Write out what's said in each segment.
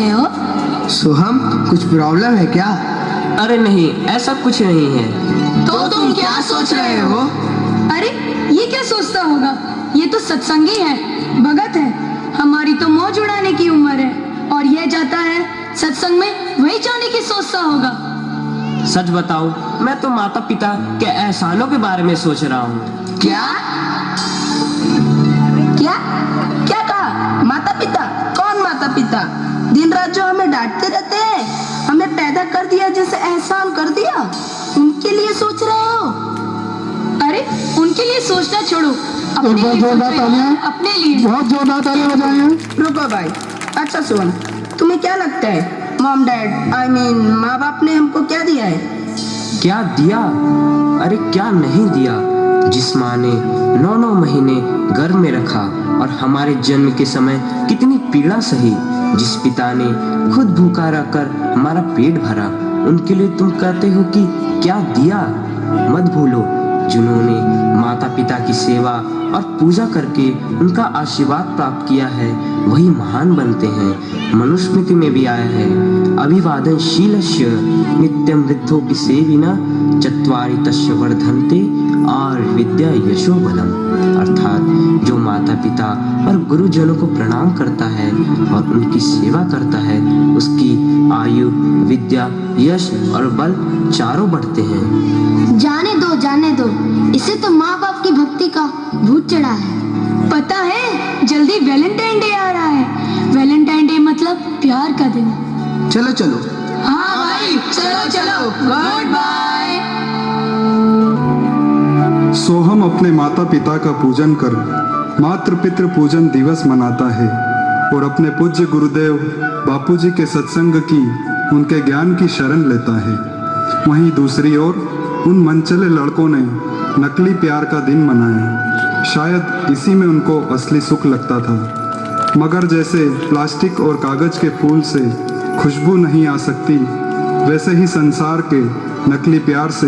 रहे हो? सोहम, कुछ प्रॉब्लम है क्या? अरे नहीं, ऐसा कुछ नहीं है। तो तुम क्या सोच रहे हो? अरे ये क्या सोचता होगा? ये तो सत्संगी है, भगत है। हमारी तो मौज उड़ाने की उम्र है और यह जाता है सत्संग में, वही जाने की सोचता होगा। सच बताऊं, मैं तो माता पिता के एहसानों के बारे में सोच रहा हूँ। क्या क्या क्या कहा? माता पिता? कौन माता पिता? दिन रात जो हमें डांटते रहते हैं, हमें पैदा कर दिया, जैसे एहसान कर दिया, उनके लिए सोच रहे हो? अरे उनके लिए सोचना छोड़ो, अपने लिए सोच रहे हो, अपने लिए। बहुत जोरदार तालियां बजाएं हैं। रुको भाई। अच्छा सुन, तुम्हें क्या लगता है मॉम डैड आई मीन माँ बाप ने हमको क्या दिया है? क्या दिया? अरे क्या नहीं दिया। जिस माँ ने 9-9 महीने गर्भ में रखा और हमारे जन्म के समय कितनी पीड़ा सही, जिस पिता ने खुद भूखा रहकर हमारा पेट भरा, उनके लिए तुम कहते हो कि क्या दिया? मत भूलो, जिन्होंने माता पिता की सेवा और पूजा करके उनका आशीर्वाद प्राप्त किया है, वही महान बनते हैं। मनुस्मृति में भी आया है, अभिवादनशीलस्य नित्यं वृद्धोपि सेविना चत्वारि तस्य वर्धन्ते और विद्या यशो बलम। अर्थात जो माता पिता और गुरुजनों को प्रणाम करता है और उनकी सेवा करता है, उसकी आयु, विद्या, यश और बल चारों बढ़ते हैं। जाने दो, इसे तो माँ बाप की भक्ति का भूत चढ़ा है। पता है, जल्दी वैलेंटाइन डे आ रहा है। वैलेंटाइन डे मतलब प्यार का दिन। चलो चलो। हाँ भाई, चलो चलो, गुड बाय। सोहम अपने माता पिता का पूजन कर मातृ पितृ पूजन दिवस मनाता है और अपने पूज्य गुरुदेव बापूजी के सत्संग की, उनके ज्ञान की शरण लेता है। वहीं दूसरी ओर उन मनचले लड़कों ने नकली प्यार का दिन मनाया। शायद इसी में उनको असली सुख लगता था। मगर जैसे प्लास्टिक और कागज के फूल से खुशबू नहीं आ सकती, वैसे ही संसार के नकली प्यार से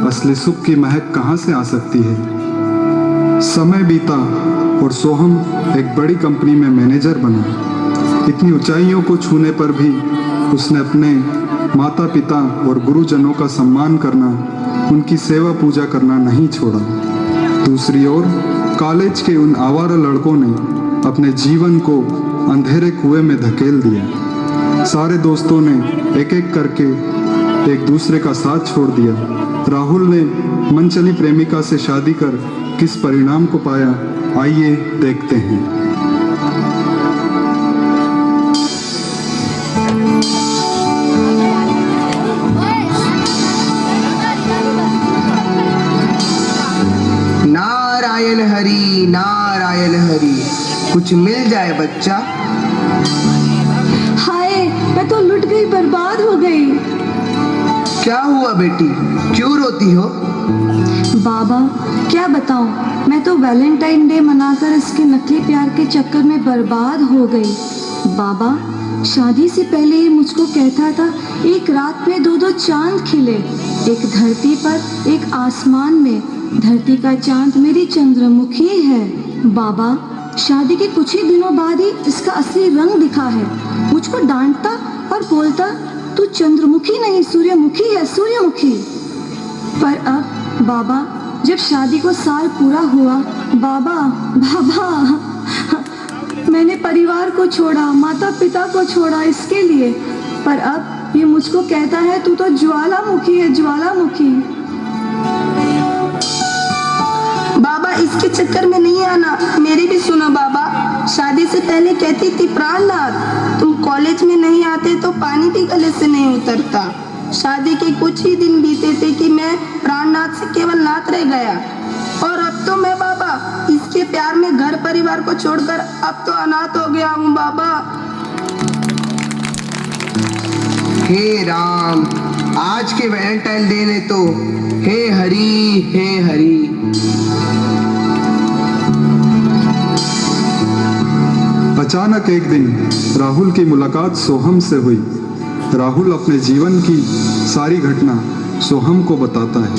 असली सुख की महक कहाँ से आ सकती है। समय बीता और सोहम एक बड़ी कंपनी में मैनेजर बना। इतनी ऊंचाइयों को छूने पर भी उसने अपने माता पिता और गुरुजनों का सम्मान करना, उनकी सेवा पूजा करना नहीं छोड़ा। दूसरी ओर कॉलेज के उन आवारा लड़कों ने अपने जीवन को अंधेरे कुएं में धकेल दिया। सारे दोस्तों ने एक एक करके एक दूसरे का साथ छोड़ दिया। राहुल ने मनचली प्रेमिका से शादी कर किस परिणाम को पाया, आइए देखते हैं। नारायण हरि नारायण हरि, कुछ मिल जाए बच्चा। हाय, मैं तो लुट गई, बर्बाद हो गई। क्या हुआ बेटी, क्यों रोती हो? बाबा क्या बताऊं, मैं तो वैलेंटाइन डे मनाकर इसके नकली प्यार के चक्कर में बर्बाद हो गई। बाबा, शादी से पहले ये मुझको कहता था एक रात में 2-2 चांद खिले, एक धरती पर एक आसमान में। धरती का चांद मेरी चंद्रमुखी है। बाबा, शादी के कुछ ही दिनों बाद ही इसका असली रंग दिखा है। मुझको डांटता और बोलता, तू चंद्रमुखी नहीं सूर्यमुखी है, सूर्यमुखी। पर अब बाबा, जब शादी को साल पूरा हुआ, बाबा मैंने परिवार को छोड़ा, माता पिता को छोड़ा इसके लिए। पर अब ये मुझको कहता है तू तो ज्वालामुखी है, ज्वालामुखी। बाबा, इसके चक्कर में नहीं आना, मेरी भी सुनो बाबा। शादी से पहले कहती थी प्राणनाथ, तुम कॉलेज में नहीं आते तो पानी भी गले से नहीं उतरता। शादी के कुछ ही दिन बीते थे कि मैं प्राणनाथ से केवल नाथ रह गया, और अब तो मैं बाबा इसके प्यार में घर परिवार को छोड़कर अब तो अनाथ हो गया हूँ बाबा। हे राम, आज के वैलेंटाइन डे ने तो हे हरि हे हरि। अचानक एक दिन राहुल की मुलाकात सोहम से हुई। राहुल अपने जीवन की सारी घटना सोहम को बताता है।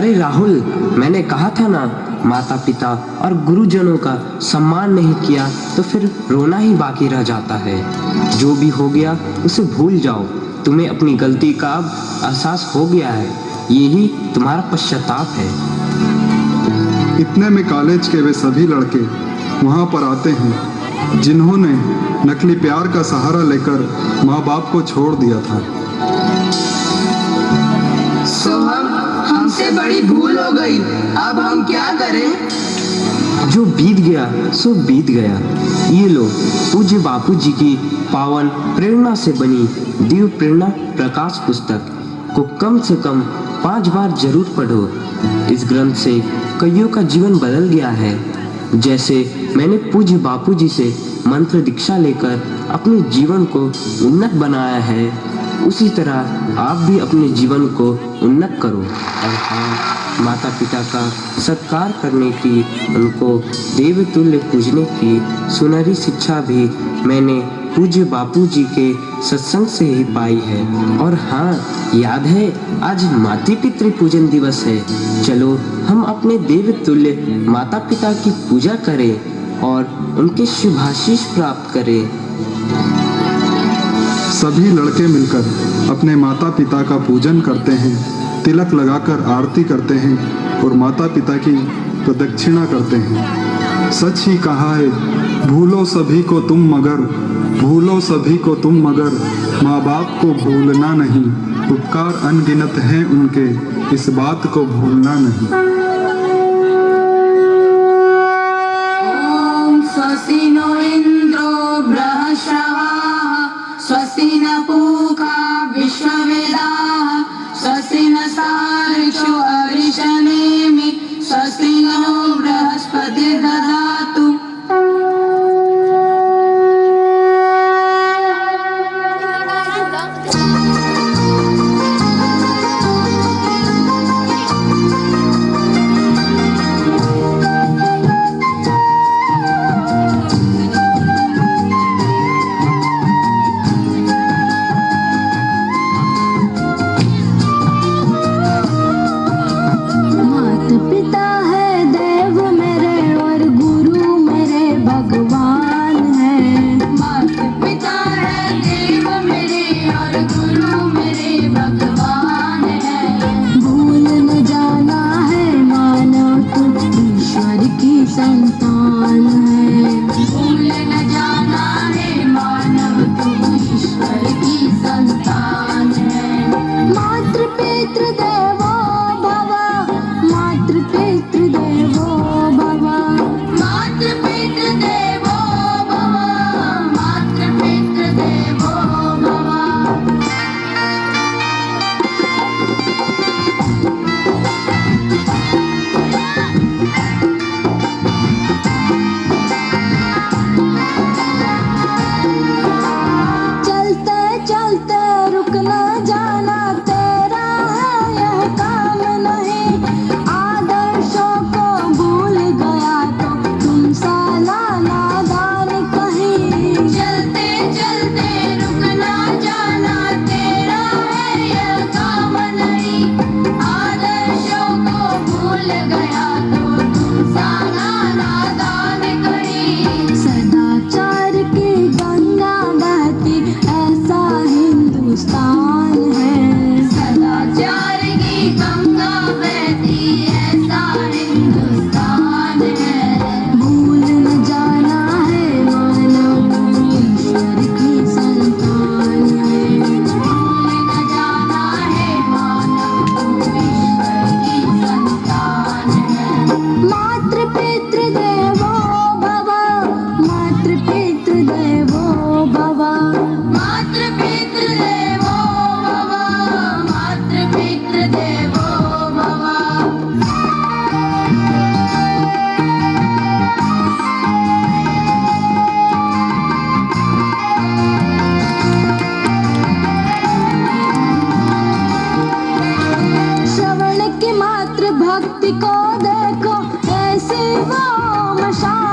अरे राहुल, मैंने कहा था ना, माता पिता और गुरुजनों का सम्मान नहीं किया तो फिर रोना ही बाकी रह जाता है। जो भी हो गया उसे भूल जाओ। तुम्हें अपनी गलती का अब एहसास हो गया है, यही तुम्हारा पश्चाताप है। इतने में कॉलेज के वे सभी लड़के वहाँ पर आते हैं जिन्होंने नकली प्यार का सहारा लेकर माँ बाप को छोड़ दिया था। सोहम, हमसे बड़ी भूल हो गई, अब हम क्या करें? जो बीत गया सो बीत गया। ये लो, पूज्य बापू जी की पावन प्रेरणा से बनी दिव्य प्रेरणा प्रकाश पुस्तक को कम से कम 5 बार जरूर पढ़ो। इस ग्रंथ से कईयों का जीवन बदल गया है। जैसे मैंने पूज्य बापू जी से मंत्र दीक्षा लेकर अपने जीवन को उन्नत बनाया है, उसी तरह आप भी अपने जीवन को उन्नत करो। और हाँ, माता पिता का सत्कार करने की, उनको देवतुल्य पूजने की सुनहरी शिक्षा भी मैंने पूज्य बापू जी के सत्संग से ही पाई है। और हाँ, याद है आज मातृ पितृ पूजन दिवस है। चलो हम अपने देवतुल्य माता पिता की पूजा करें और उनके शुभाशीष प्राप्त करें। सभी लड़के मिलकर अपने माता पिता का पूजन करते हैं, तिलक लगाकर आरती करते हैं और माता पिता की प्रदक्षिणा करते हैं। सच ही कहा है, भूलो सभी को तुम मगर, भूलो सभी को तुम मगर, माँ बाप को भूलना नहीं। उपकार अनगिनत हैं उनके, इस बात को भूलना नहीं। ओम स्वस्ति नो इंद्रो बृहस्पतिः, स्वस्ति न पूषा विश्ववेदाः, स्वस्ति न सार्क्ष्यो अरिष्टनेमि, स्वस्ति नो बृहस्पतिर्दधातु। भक्ति को देखो ऐसे वो मशाल